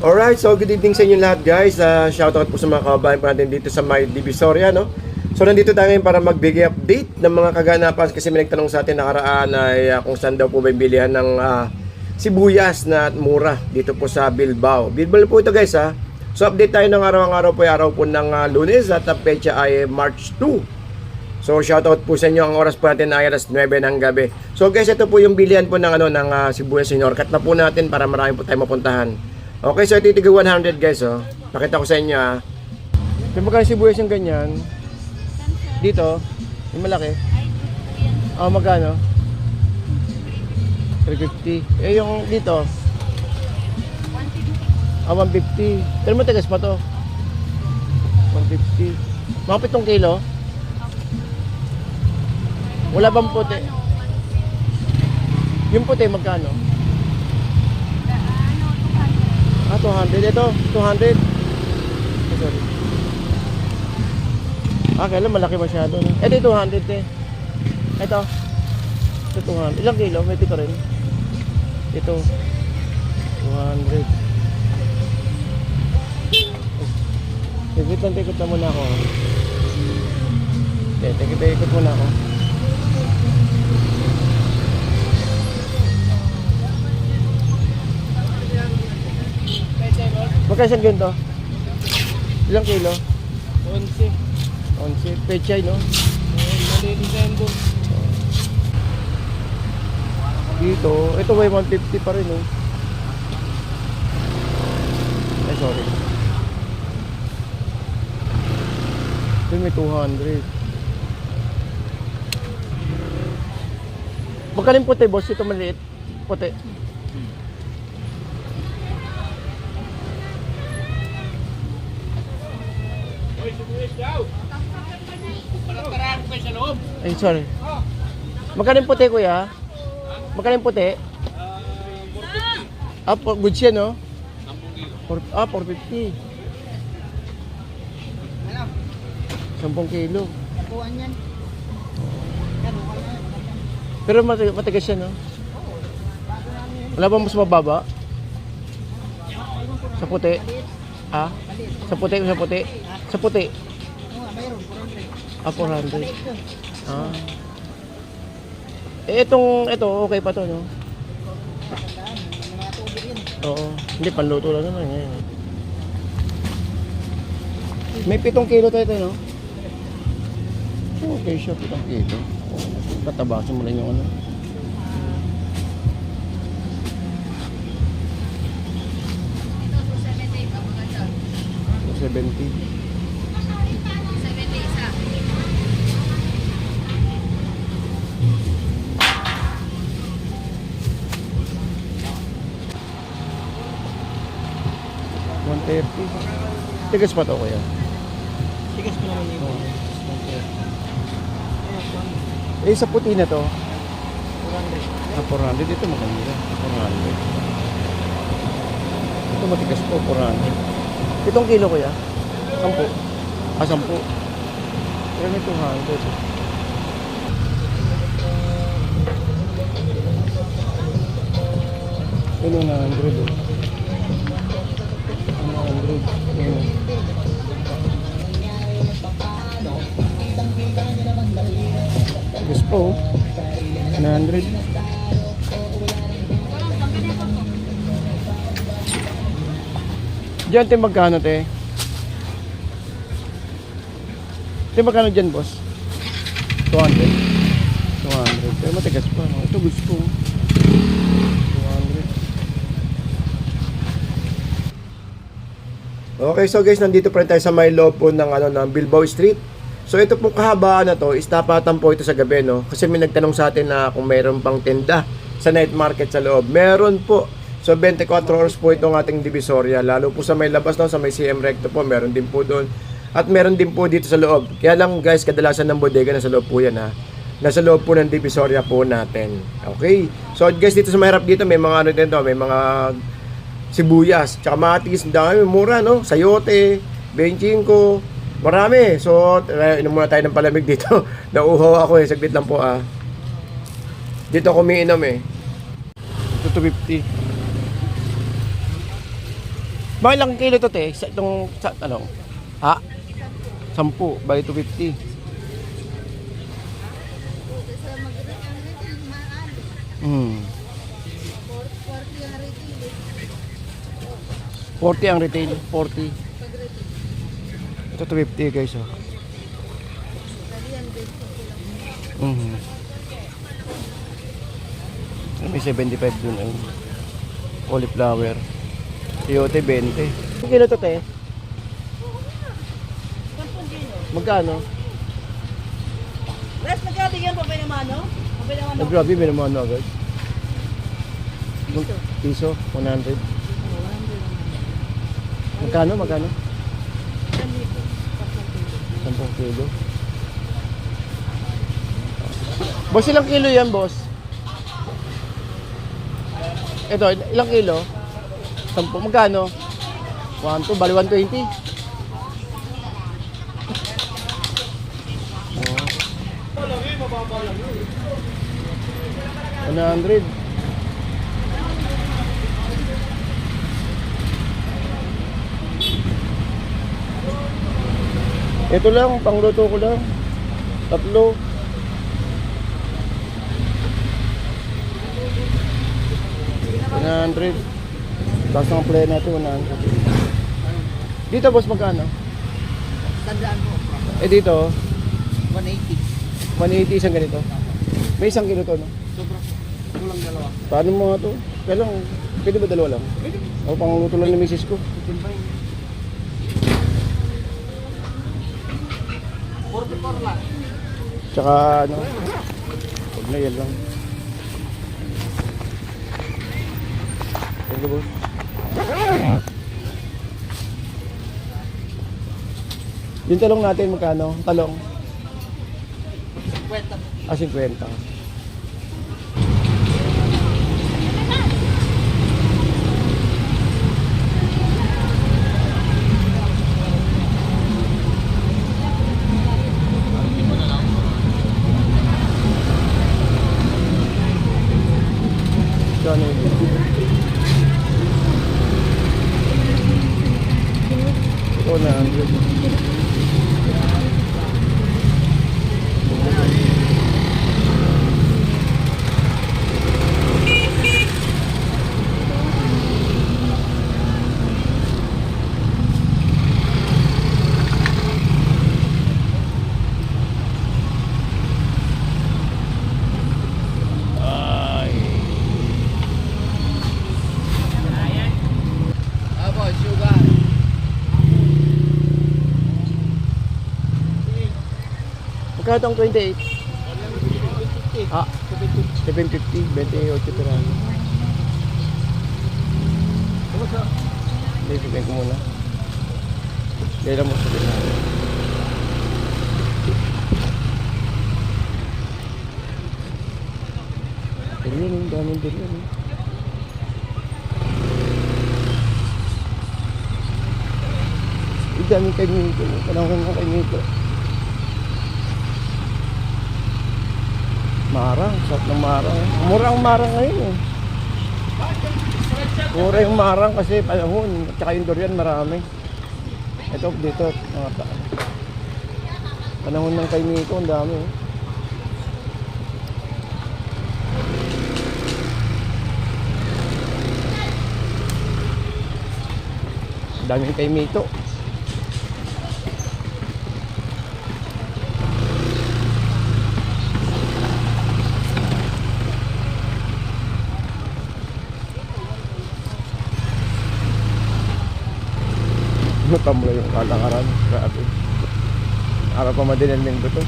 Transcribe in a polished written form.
Alright, so good evening sa inyo lahat guys. Shoutout po sa mga kababayan po natin dito sa May Divisoria, no? So nandito tayo ngayon para magbigay update ng mga kaganapan kasi may nagtanong sa atin nakaraan ay kung saan daw po may bilihan ng sibuyas na mura dito po sa Bilbao. Bilbao po ito guys ha. So update tayo ng araw-araw po, araw po ng Lunes at ang petsa ay March 2. So shoutout po sa inyo, ang oras po natin ay alas 9 ng gabi. So guys, ito po yung bilihan po ng sibuyas senior. Cut na po natin para marami po tayo mapuntahan. Okay, so ito yung 100 guys, oh. Pakita ko sa inyo, ah. Yung magkano sibuyas yung ganyan? Dito, yung malaki. Oh, magkano? 350. Eh, yung dito? 150. 150. Pero matigas pa to. 150. Mga 7 kilo? Wala bang puti? Yung puti, magkano? 200. Ito, 200. Oh, sorry. Kailan malaki masyado. No? Ito, 200 eh. Ito 200. Ilang kilo? May pito rin. Ito, 200. Tikot na muna ako. Tikot muna ako. Magkano ganito? Ilang kilo? 11. 11. Pechay, no? Malilisembo. Dito, ito may 150 pa rin, no? Ay, sorry. Ito may 200. Magkano yung puti, boss? Ito maliit. Puti. Ay, sorry. Magkano yung puti, kuya? Magkano yung puti? 450. Good siya, no? 450. 10 kilo. Pero matigas siya, no? Wala bang mas mababa? Sa puti? Sa puti? Sa puti? 400. Ito okay pa to, no? Oo. Hindi, panluto lang naman ngayon. May 7 kilo tayo, no? Okay siya, 7 kilo. Tatabasin mo lang yung ano. $70. 130. Tigas pa to, kuya? Tigas pa naman yun. Sa puti na to? 400. 400. Ito maganda. 400. Ito matigas po, 400. 7 kilo, kuya? 10. 10. Pero may 200. Ito 100. Yes po, 100. Diyan te magkano te? Te magkano dyan boss? 200. 200. Pero matigas pa, no? Ito gusto. 200. Okay, so guys, nandito pa rin tayo sa may loob po ng Bilbao Street. So ito pong kahabaan na to, is tapatan po ito sa gabi, no? Kasi may nagtanong sa atin na kung mayroon pang tinda sa night market sa loob. Meron po. So 24 hours po itong ating Divisoria. Lalo po sa may labas, no? Sa may CM Recto po, meron din po doon. At meron din po dito sa loob. Kaya lang guys, kadalasan ng bodega nasa loob po yan, ha? Nasa loob po ng Divisoria po natin. Okay? So guys, dito sa mahirap dito, may mga ano dito, may mga sibuyas, tsaka matis, dami, mura, no? Sayote, 25, marami. So, inom muna tayo ng palamig dito. Nauuhaw ako saglit lang po Dito ako umiinom Ito 250. Mga ilang kilo to, te? Sa itong, ano? Ha? 10 by 250. Hmm. 40 ang retail, 40. Ito 250 guys, oh. Mhm. May 75 dun ay cauliflower. Yote 20. Ang kilo to, te? Magkano? Res, magkabigyan pa ba naman, no? Pa naman, Oh, grabe, may naman agad. Piso, 100. Magkano, magkano? 10 kilo. Boss, ilang kilo yan, boss? Ito, ilang kilo? 10, magkano? 1, 2, bali 120. Oh. 100. Ito lang, pangluto ko lang. 3. 100. Tapos ang play natin, 100. Dito, boss, magkano? Tandaan mo. Eh, dito, 180. 180 isang ganito. May 1 kilo to, no? Sobra. Kulang dalawa. Paano mo nga to? Kailang, pwede ba dalawa lang? Pwede. O, pangluto lang ni misis ko. Timbay. 44 lang. Tsaka, ano, huwag na yan lang. Thank you, boss. Yung talong natin, magkano? Talong? 50. 50. Gano yun? Ito na, 100. Abo, sugar. Magkano itong 28? Ah, 750, 28 piraso. Hindi, bigyan ko muna. Dahil mo sabihin na. Durian, daming durian. Ang daming kay Miko. Panahon ko kay Miko. Marang, sarap ng marang. Mura ang marang ngayon eh. Mura yung marang kasi panahon. At saka yung durian marami. Ito dito, mga panahon ng kay Miko, ang dami eh. Ang daming kay Mito. Tamla yung kalakaran. Grabe. Araw pa madilim din ba ito?